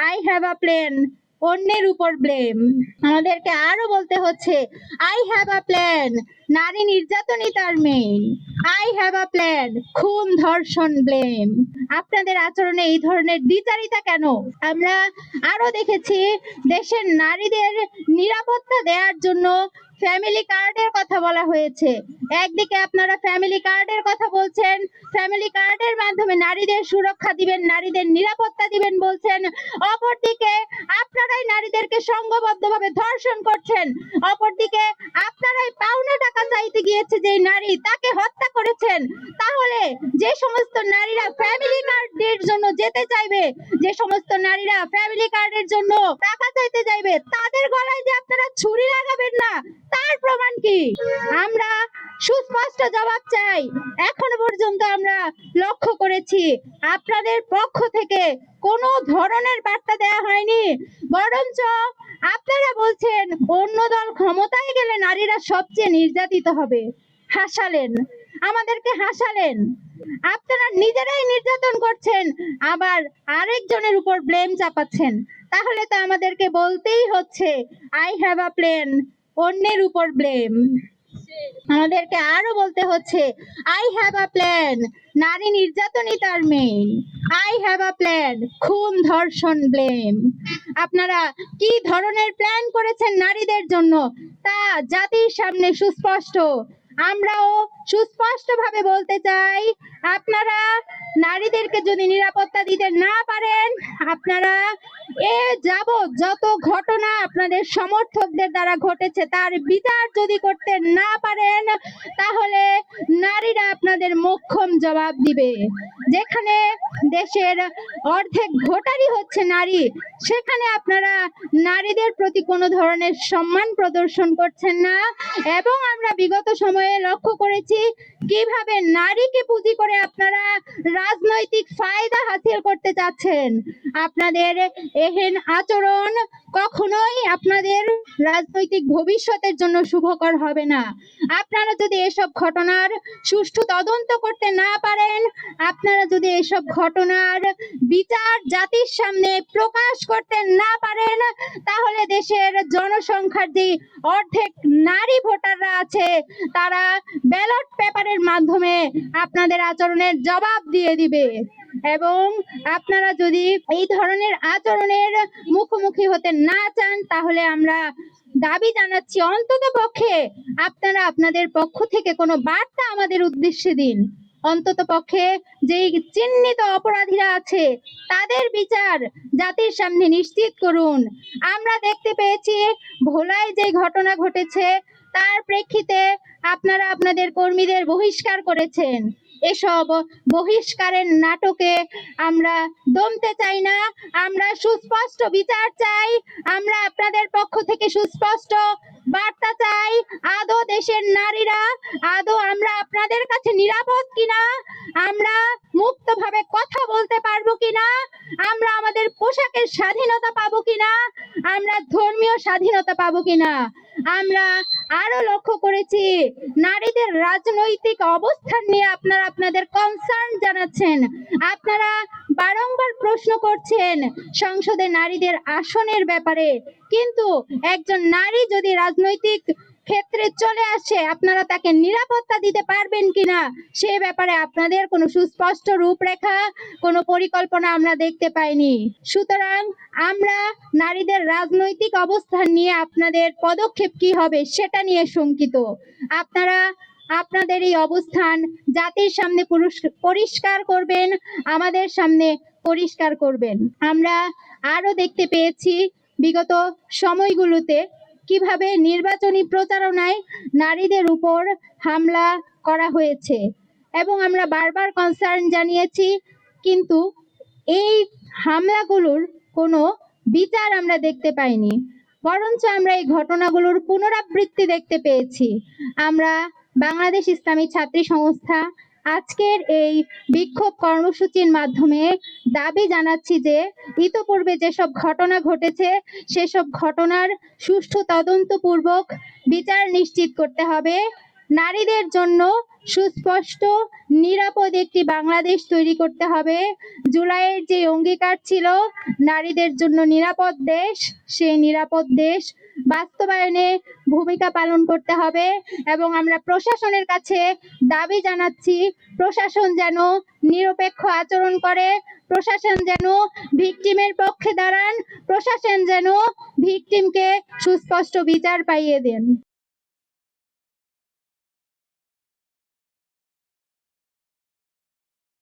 I have a plan, অন্যের উপর blame. আমাদেরকে আরো বলতে হচ্ছে আই হ্যাভ আ প্ল্যান, নারী নির্যাতনই তার main. I have a plan, খুন ধর্ষণ ব্লেম। আপনাদের আচরণে এই ধরনের দ্বিচারিতা কেন? আমরা আরো দেখেছি দেশের নারীদের নিরাপত্তা দেওয়ার জন্য ফ্যামিলি কার্ডের কথা বলা হয়েছে। একদিকে আপনারা ফ্যামিলি কার্ডের কথা বলছেন, ফ্যামিলি কার্ডের মাধ্যমে নারীদের সুরক্ষা দিবেন, নারীদের নিরাপত্তা দিবেন বলছেন, অপরদিকে আপনারাই নারীদেরকে সংঘবদ্ধভাবে ধর্ষণ করছেন। অপরদিকে আপনারাই পাওনা টাকা চাইতে গিয়েছে যে নারী, তাকে হত্যা করেছেন। তাহলে যে সমস্ত নারীরা ফ্যামিলি কার্ডের জন্য যেতে চাইবে, যে সমস্ত নারীরা ফ্যামিলি কার্ডের জন্য টাকা চাইতে চাইবে, তাদের গলায় যে আপনারা ছুরি লাগাবেন না, তার প্রমাণ কি? আমরা সুস্পষ্ট জবাব চাই। এখনো পর্যন্ত আমরা লক্ষ্য করেছি আপনাদের পক্ষ থেকে কোনো ধরনের বার্তা দেওয়া হয়নি, বরঞ্চ আপনারা বলছেন অন্য দল ক্ষমতায় গেলে নারীরা সবচেয়ে নির্যাতিত হবে। হাসালেন, আমাদেরকে হাসালেন। আপনারা নিজেরাই নির্যাতন করছেন, আবার আরেকজনের উপর ব্লেম চাপাচ্ছেন। তাহলে তো আমাদেরকে বলতেই হচ্ছে আই হ্যাভ আ প্ল্যান, অন্যের উপর ব্লেম। আমাদেরকে আরো বলতে হচ্ছে আই হ্যাভ আ প্ল্যান, নারী নির্যাতনই তার main. I have a plan, খুন ধর্ষণ ব্লেম। আপনারা কি ধরনের প্ল্যান করেছেন নারীদের জন্য তা জাতির সামনে সুস্পষ্ট। আমরাও সুস্পষ্টভাবে বলতে চাই, আপনারা নারীদেরকে যদি নিরাপত্তা দিতে না পারেন, আপনারা এ যাবৎ যত ঘটনা আপনাদের সমর্থকদের দ্বারা ঘটেছে তার বিচার যদি করতে না পারেন, তাহলে নারীরা আপনাদের মোক্ষম জবাব দিবে। যেখানে দেশের অর্ধেক ভোটারই হচ্ছে নারী, সেখানে আপনারা নারীদের প্রতি কোনো ধরনের সম্মান প্রদর্শন করছেন না। এবং আমরা বিগত সময়ে লক্ষ্য করেছি কিভাবে নারীকে পুঁজি করে আপনারা রাজনৈতিক ফায়দা হাসিল করতে চাচ্ছেন। আপনাদের এহেন আচরণ কখনোই আপনাদের রাজনৈতিক ভবিষ্যতের জন্য শুভকর হবে না। আপনারা যদি এসব ঘটনার সুষ্ঠু তদন্ত করতে না পারেন, আপনারা যদি এসব ঘটনার বিচার জাতির সামনে প্রকাশ করতে না পারেন, তাহলে দেশের জনসংখ্যার যে অর্ধেক নারী ভোটাররা আছে, তারা ব্যালট পেপারের মাধ্যমে আপনাদের আচরণের জবাব দিয়ে দিবে। এবং আপনারা যদি এই ধরনের আচরণের মুখোমুখি হতে না চান, তাহলে আমরা দাবি জানাচ্ছি অন্তত পক্ষে আপনারা আপনাদের পক্ষ থেকে কোনো বার্তা আমাদের উদ্দেশ্যে দিন। অন্তত পক্ষে যেই চিহ্নিত অপরাধীরা আছে তাদের বিচার জাতির সামনে নিশ্চিত করুন। আমরা দেখতে পেয়েছি ভোলায় যে ঘটনা ঘটেছে তার প্রেক্ষিতে আপনারা আপনাদের কর্মীদের বহিষ্কার করেছেন। এসব বহিষ্কারের নাটকে আমরা দমতে চাই না, আমরা সুস্পষ্ট বিচার চাই। আমরা আপনাদের পক্ষ থেকে সুস্পষ্ট বার্তা চাই। আদৌ দেশের নারীরা, আদৌ আমরা আপনাদের কাছে নিরাপদ কিনা, আমরা মুক্তভাবে কথা বলতে পারবো কিনা, আমরা আমাদের পোশাকের স্বাধীনতা পাবো কিনা, আমরা ধর্মীয় স্বাধীনতা পাবো কিনা। আমরা আরো লক্ষ্য করেছি নারীদের রাজনৈতিক অবস্থান নিয়ে আপনারা আপনাদের কনসার্ন জানাচ্ছেন। আপনারা বারংবার প্রশ্ন করছেন সংসদে নারীদের আসনের ব্যাপারে, কিন্তু একজন নারী যদি রাজনৈতিক ক্ষেত্রে চলে আসে, আপনারা তাকে নিরাপত্তা দিতে পারবেন কিনা সে ব্যাপারে আপনাদের কোনো সুস্পষ্ট রূপরেখা, কোনো পরিকল্পনা আমরা দেখতে পাইনি। সুতরাং আমরা নারীদের রাজনৈতিক অবস্থান নিয়ে আপনাদের পদক্ষেপ কি হবে সেটা নিয়ে শঙ্কিত। আপনারা আপনাদের এই অবস্থান জাতির সামনে পরিষ্কার করবেন, আমাদের সামনে পরিষ্কার করবেন। আমরা আরো দেখতে পেয়েছি বিগত সময়গুলোতে কিভাবে নির্বাচনী প্রচারণায় নারীদের উপর হামলা করা হয়েছে, এবং আমরা বারবার কনসার্ন জানিয়েছি, কিন্তু এই হামলাগুলোর কোনো বিচার আমরা দেখতে পাইনি, বরঞ্চ আমরা এই ঘটনাগুলোর পুনরাবৃত্তি দেখতে পেয়েছি। আমরা বাংলাদেশ ইসলামী ছাত্রী সংস্থা আজকের এই বিক্ষোভ কর্মসূচির মাধ্যমে দাবি জানাচ্ছি যে ইতোপূর্বে যেসব ঘটনা ঘটেছে সেসব ঘটনার সুষ্ঠু তদন্তপূর্বক বিচার নিশ্চিত করতে হবে। নারীদের জন্য সুস্পষ্ট নিরাপদ একটি বাংলাদেশ তৈরি করতে হবে। জুলাইয়ের যে অঙ্গীকার ছিল নারীদের জন্য নিরাপদ দেশ, সেই নিরাপদ দেশ বাস্তবায়নে ভূমিকা পালন করতে হবে এবং আমরা প্রশাসনের কাছে দাবি জানাচ্ছি প্রশাসন যেন নিরপেক্ষ আচরণ করে, প্রশাসন যেন ভিকটিমের পক্ষে দাঁড়ান, প্রশাসন যেন ভিকটিমকে সুস্পষ্ট বিচার পাইয়ে দেন।